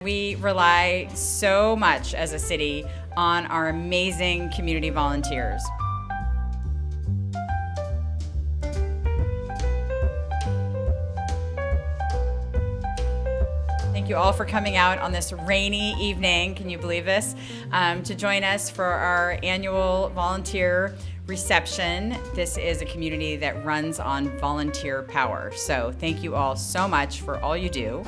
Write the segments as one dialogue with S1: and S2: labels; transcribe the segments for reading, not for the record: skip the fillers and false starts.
S1: We rely so much as a city on our amazing community volunteers. Thank you all for coming out on this rainy evening, can you believe this, to join us for our annual volunteer reception. This is a community that runs on volunteer power. So thank you all so much for all you do.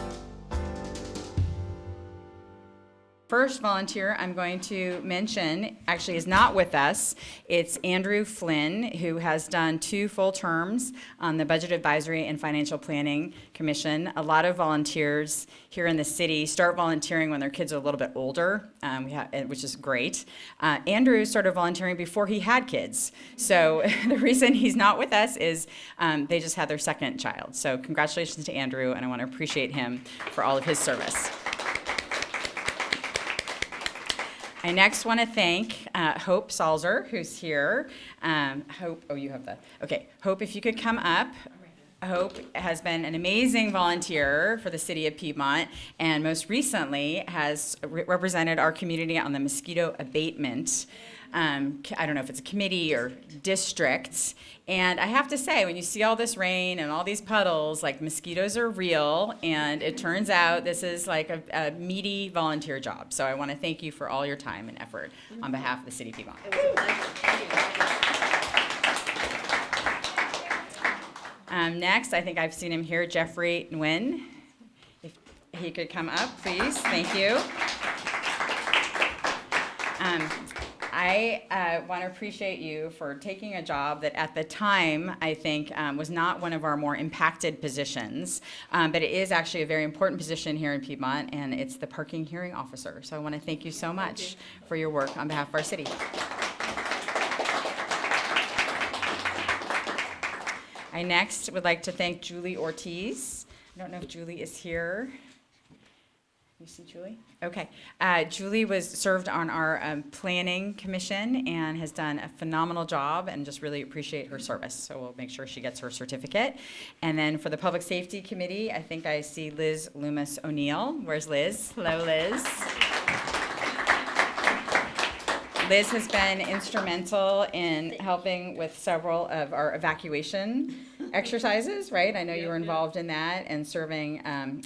S1: First volunteer I'm going to mention actually is not with us. It's Andrew Flynn, who has done 2 full terms on the Budget Advisory and Financial Planning Commission. A lot of volunteers here in the city start volunteering when their kids are a little bit older, which is great. Andrew started volunteering before he had kids. So the reason he's not with us is they just had their second child. So congratulations to Andrew, and I want to appreciate him for all of his service. I next want to thank Hope Salzer, who's here. Hope, oh, you have that. Okay, Hope, if you could come up. Hope has been an amazing volunteer for the city of Piedmont, and most recently has represented our community on the Mosquito Abatement. I don't know if it's a committee or districts. And I have to say, when you see all this rain and all these puddles, like, mosquitoes are real, and it turns out this is like a meaty volunteer job. So I want to thank you for all your time and effort on behalf of the city of Piedmont.
S2: It was a pleasure. Thank you.
S1: Next, I think I've seen him here, Jeffrey Nguyen. If he could come up, please. Thank you. I want to appreciate you for taking a job that at the time, I think, was not one of our more impacted positions, but it is actually a very important position here in Piedmont, and it's the parking hearing officer. So I want to thank you so much for your work on behalf of our city. I next would like to thank Julie Ortiz. I don't know if Julie is here. You see Julie? Okay. Julie served on our planning commission and has done a phenomenal job, and just really appreciate her service. So we'll make sure she gets her certificate. And then for the public safety committee, I think I see Liz Lummis O'Neill. Where's Liz? Hello, Liz. Liz has been instrumental in helping with several of our evacuation exercises, right? I know you were involved in that, and serving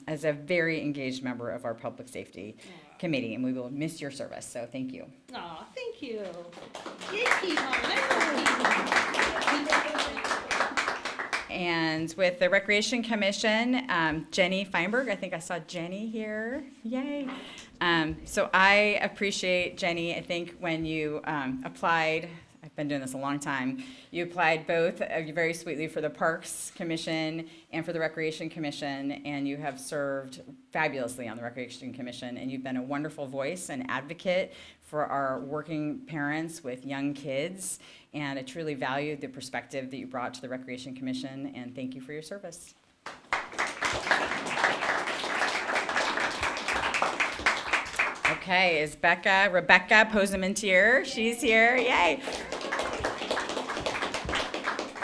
S1: as a very engaged member of our public safety committee, and we will miss your service, so thank you.
S2: Aw, thank you.
S1: And with the Recreation Commission, Jenny Feinberg, I think I saw Jenny here, yay. So I appreciate, Jenny, I think when you applied, I've been doing this a long time, you applied both very sweetly for the Parks Commission and for the Recreation Commission, and you have served fabulously on the Recreation Commission, and you've been a wonderful voice and advocate for our working parents with young kids, and I truly valued the perspective that you brought to the Recreation Commission, and thank you for your service. Okay, is Rebecca Posamentier? She's here, yay.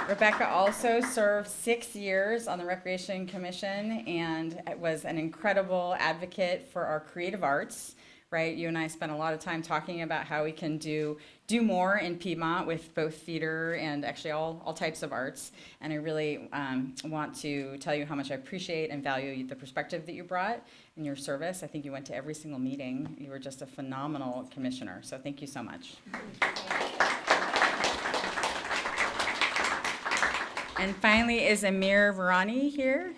S1: Rebecca also served 6 years on the Recreation Commission and was an incredible advocate for our creative arts, right? You and I spent a lot of time talking about how we can do more in Piedmont with both theater and actually all types of arts. And I really want to tell you how much I appreciate and value the perspective that you brought in your service. I think you went to every single meeting. You were just a phenomenal commissioner. So thank you so much. And finally, is Aamir Virani here?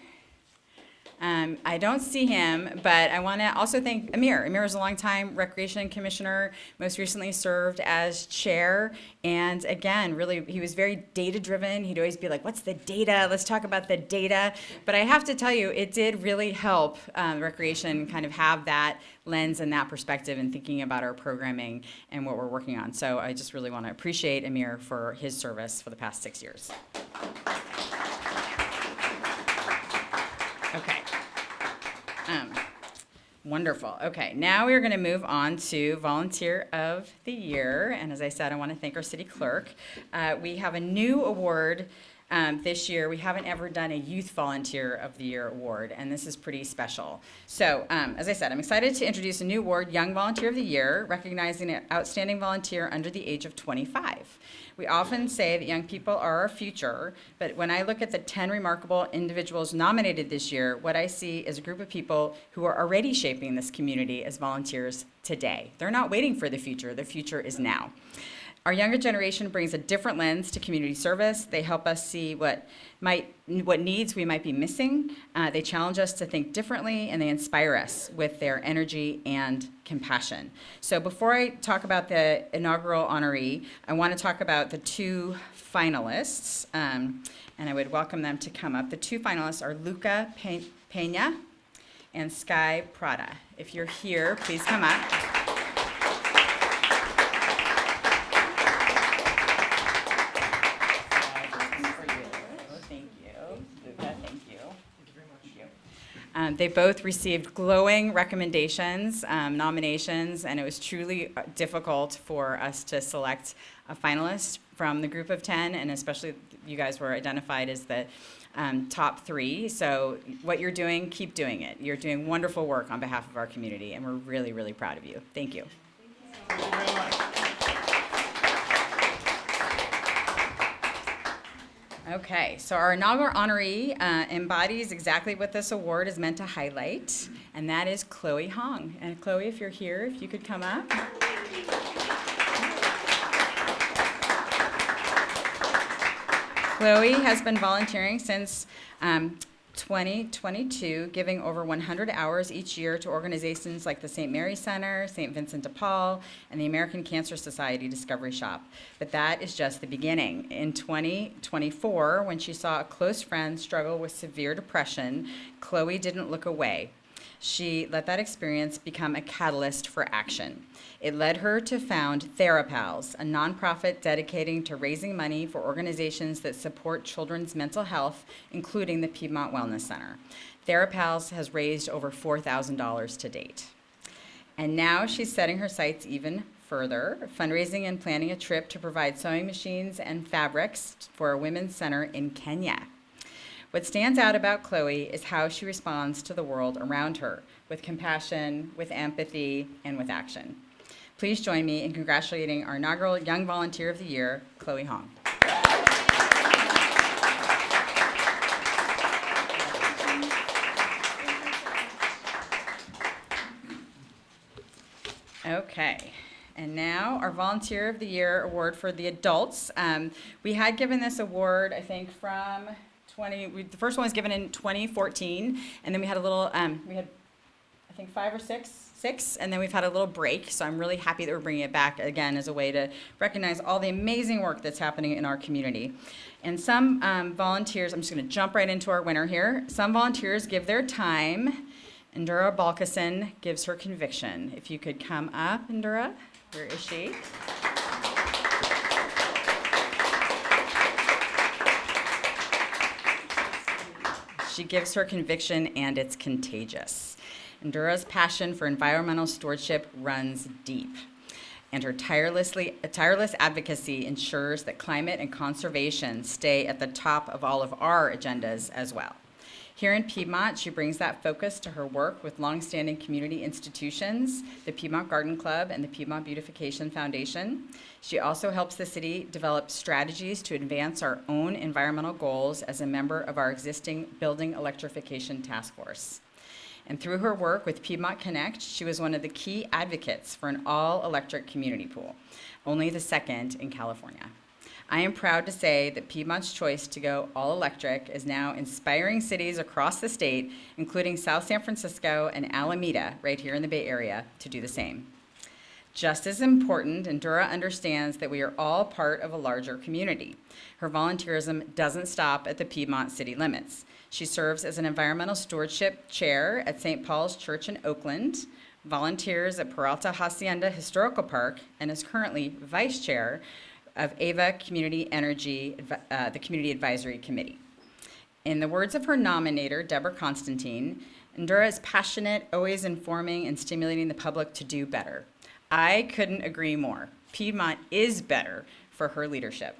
S1: I don't see him, but I want to also thank Aamir. Aamir is a longtime Recreation Commissioner, most recently served as chair, and again, really, he was very data-driven. He'd always be like, what's the data? Let's talk about the data. But I have to tell you, it did really help Recreation kind of have that lens and that perspective in thinking about our programming and what we're working on. So I just really want to appreciate Aamir for his service for the past 6 years. Okay. Wonderful. Okay, now we're going to move on to Volunteer of the Year. And as I said, I want to thank our city clerk. We have a new award this year, we haven't ever done a Youth Volunteer of the Year award, and this is pretty special. So, as I said, I'm excited to introduce a new award, Young Volunteer of the Year, recognizing an outstanding volunteer under the age of 25. We often say that young people are our future, but when I look at the 10 remarkable individuals nominated this year, what I see is a group of people who are already shaping this community as volunteers today. They're not waiting for the future is now. Our younger generation brings a different lens to community service. They help us see what needs we might be missing. They challenge us to think differently, and they inspire us with their energy and compassion. So before I talk about the inaugural honoree, I want to talk about the two finalists, and I would welcome them to come up. The two finalists are Luka Pena and Skye Prada. If you're here, please come up. They both received glowing recommendations, nominations, and it was truly difficult for us to select a finalist from the group of 10, and especially you guys were identified as the top 3. So what you're doing, keep doing it. You're doing wonderful work on behalf of our community, and we're really, really proud of you. Thank you. Thank you very much. Okay, so our inaugural honoree embodies exactly what this award is meant to highlight, and that is Chloe Hong. And Chloe, if you're here, if you could come up. Chloe has been volunteering since 2022, giving over 100 hours each year to organizations like the St. Mary Center, St. Vincent de Paul, and the American Cancer Society Discovery Shop. But that is just the beginning. In 2024, when she saw a close friend struggle with severe depression, Chloe didn't look away. She let that experience become a catalyst for action. It led her to found TheraPals, a nonprofit dedicating to raising money for organizations that support children's mental health, including the Piedmont Wellness Center. TheraPals has raised over $4,000 to date. And now she's setting her sights even further, fundraising and planning a trip to provide sewing machines and fabrics for a women's center in Kenya. What stands out about Chloe is how she responds to the world around her, with compassion, with empathy, and with action. Please join me in congratulating our inaugural Young Volunteer of the Year, Chloe Hong. Okay. And now our Volunteer of the Year award for the adults. We had given this award, I think, from the first one was given in 2014, and then we had a little, we had, I think, 5 or 6, and then we've had a little break, so I'm really happy that we're bringing it back again as a way to recognize all the amazing work that's happening in our community. And some volunteers, I'm just going to jump right into our winner here. Some volunteers give their time. Indira Balkissoon gives her conviction. If you could come up, Indira, where is she? She gives her conviction, and it's contagious. Indira's passion for environmental stewardship runs deep, and her tireless advocacy ensures that climate and conservation stay at the top of all of our agendas as well. Here in Piedmont, she brings that focus to her work with longstanding community institutions, the Piedmont Garden Club and the Piedmont Beautification Foundation. She also helps the city develop strategies to advance our own environmental goals as a member of our existing Building Electrification Task Force. And through her work with Piedmont Connect, she was one of the key advocates for an all-electric community pool, only the second in California. I am proud to say that Piedmont's choice to go all-electric is now inspiring cities across the state, including South San Francisco and Alameda, right here in the Bay Area, to do the same. Just as important, Indira understands that we are all part of a larger community. Her volunteerism doesn't stop at the Piedmont city limits. She serves as an environmental stewardship chair at St. Paul's Church in Oakland, volunteers at Peralta Hacienda Historical Park, and is currently vice chair of AVA Community Energy, the Community Advisory Committee. In the words of her nominator, Deborah Constantine, Indira is passionate, always informing and stimulating the public to do better. I couldn't agree more. Piedmont is better for her leadership.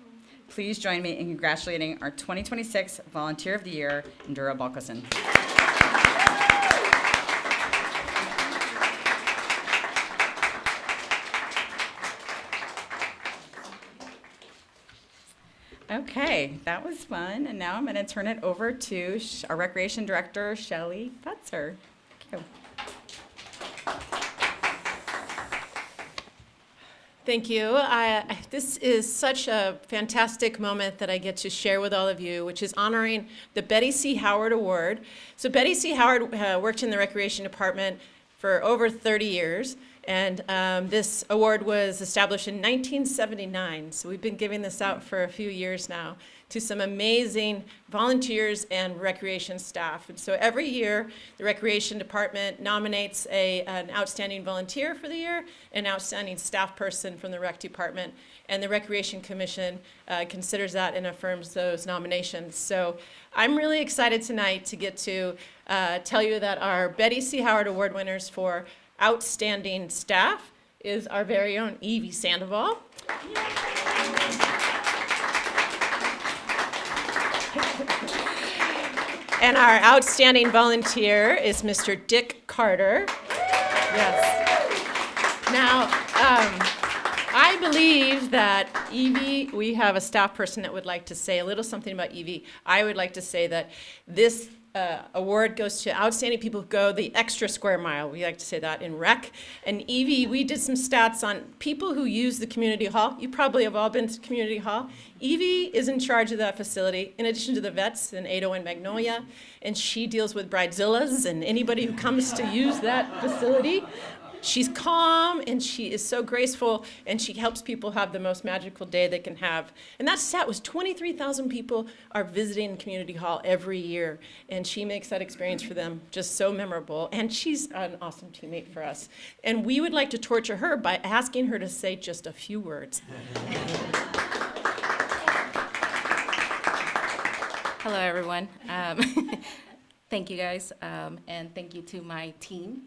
S1: please join me in congratulating our 2026 Volunteer of the Year, Indira Balkissoon. Okay, that was fun. And now I'm going to turn it over to our Recreation Director, Shelley Futzer. Thank you.
S2: Thank you. This is such a fantastic moment that I get to share with all of you, which is honoring the Betty C. Howard Award. So Betty C. Howard worked in the Recreation Department for over 30 years, and this award was established in 1979. So we've been giving this out for a few years now to some amazing volunteers and recreation staff. And so every year, the Recreation Department nominates an outstanding volunteer for the year, an outstanding staff person from the Rec Department, and the Recreation Commission considers that and affirms those nominations. So I'm really excited tonight to get to tell you that our Betty C. Howard Award winners for outstanding staff is our very own Evie Sandoval. And our outstanding volunteer is Mr. Dick Carter. Yes. Now, I believe that Evie, we have a staff person that would like to say a little something about Evie. I would like to say that this award goes to outstanding people who go the extra square mile. We like to say that in rec. And Evie, we did some stats on people who use the community hall. You probably have all been to community hall. Evie is in charge of that facility, in addition to the vets in Ado and Magnolia. And she deals with bridezillas and anybody who comes to use that facility. She's calm, and she is so graceful, and she helps people have the most magical day they can have. And that stat was 23,000 people are visiting Community Hall every year, and she makes that experience for them just so memorable. And she's an awesome teammate for us. And we would like to torture her by asking her to say just a few words.
S3: Hello, everyone. Thank you, guys, and thank you to my team.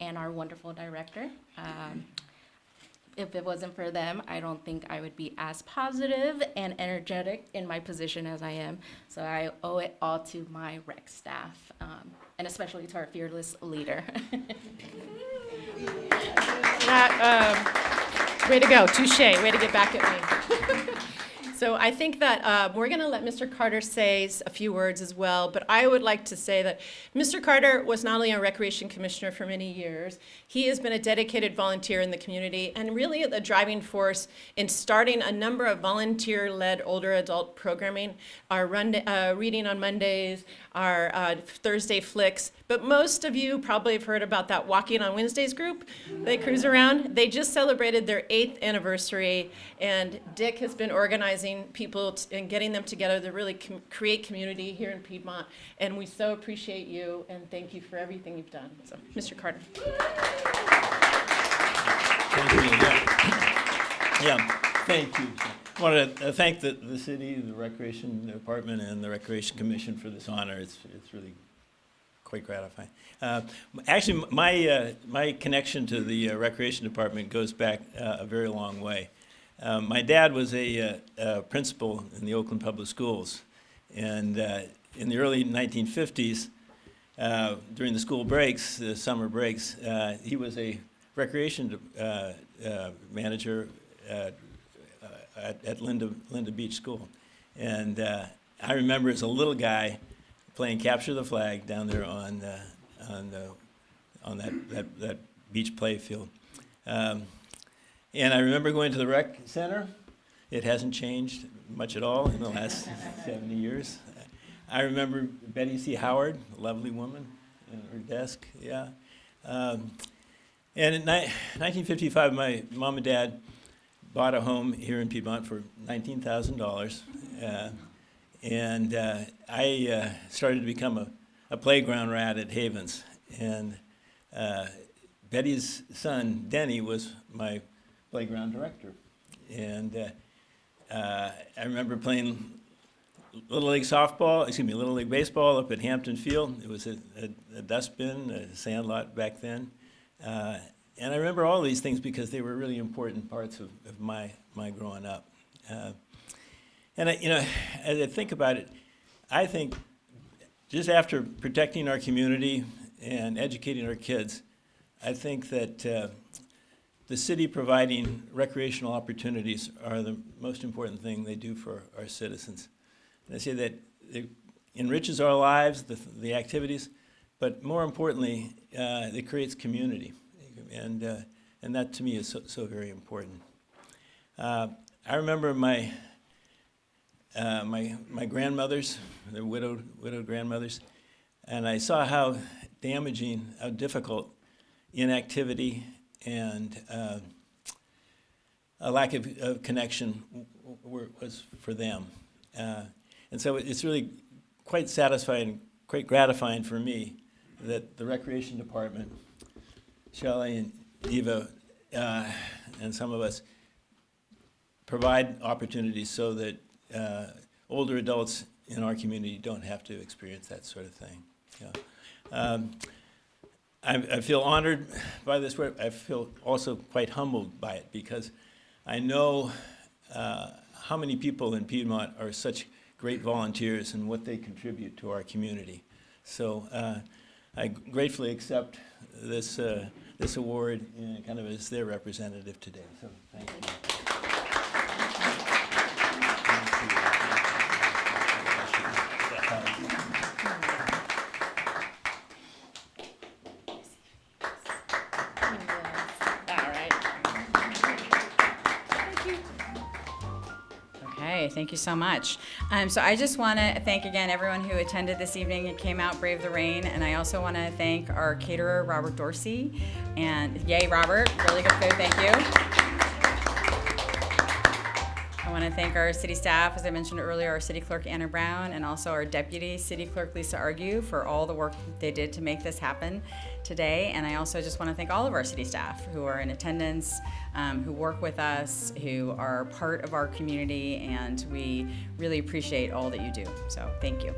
S3: And our wonderful director. If it wasn't for them, I don't think I would be as positive and energetic in my position as I am. So I owe it all to my rec staff, and especially to our fearless leader.
S2: Way to go, touche, way to get back at me. So I think that we're going to let Mr. Carter say a few words as well, but I would like to say that Mr. Carter was not only a recreation commissioner for many years, he has been a dedicated volunteer in the community and really the driving force in starting a number of volunteer-led older adult programming, our reading on Mondays, our Thursday flicks, but most of you probably have heard about that Walking on Wednesdays group. They cruise around. They just celebrated their 8th anniversary, and Dick has been organizing people and getting them together to really create community here in Piedmont, and we so appreciate you, and thank you for everything you've done. So, Mr. Carter.
S4: Thank you. Yeah, thank you. I want to thank the city, the Recreation Department, and the Recreation Commission for this honor. It's really quite gratifying. Actually, my connection to the Recreation Department goes back a very long way. My dad was a principal in the Oakland Public Schools, and in the early 1950s, during the school breaks, the summer breaks, he was a recreation manager at Linda Beach School. And I remember as a little guy playing capture the flag down there on that beach play field. And I remember going to the rec center. It hasn't changed much at all in the last 70 years. I remember Betty C. Howard, a lovely woman, in her desk, yeah. And in 1955, my mom and dad bought a home here in Piedmont for $19,000. And I started to become a playground rat at Havens. And Betty's son, Denny, was my playground director. And I remember playing Little League Little League baseball up at Hampton Field. It was a dustbin, a sandlot back then. And I remember all these things because they were really important parts of my growing up. And as I think about it, I think just after protecting our community and educating our kids, I think that the city providing recreational opportunities are the most important thing they do for our citizens. And I say that it enriches our lives, the activities, but more importantly, it creates community. And that to me is so very important. I remember my grandmothers, the widowed grandmothers, and I saw how damaging, how difficult inactivity and a lack of connection was for them. And so it's really quite satisfying, quite gratifying for me that the Recreation Department, Shelley and Eva, and some of us provide opportunities so that older adults in our community don't have to experience that sort of thing. I feel honored by this work. I feel also quite humbled by it because I know how many people in Piedmont are such great volunteers and what they contribute to our community. So I gratefully accept this award kind of as their representative today. So thank you.
S1: Okay, thank you so much. So I just want to thank again everyone who attended this evening and came out, braved the rain, and I also want to thank our caterer, Robert Dorsey, and yay, Robert, really good food, thank you. I want to thank our city staff, as I mentioned earlier, our city clerk, Anna Brown, and also our deputy city clerk, Lisa Argue, for all the work they did to make this happen today. And I also just want to thank all of our city staff who are in attendance, who work with us, who are part of our community, and we really appreciate all that you do. So thank you.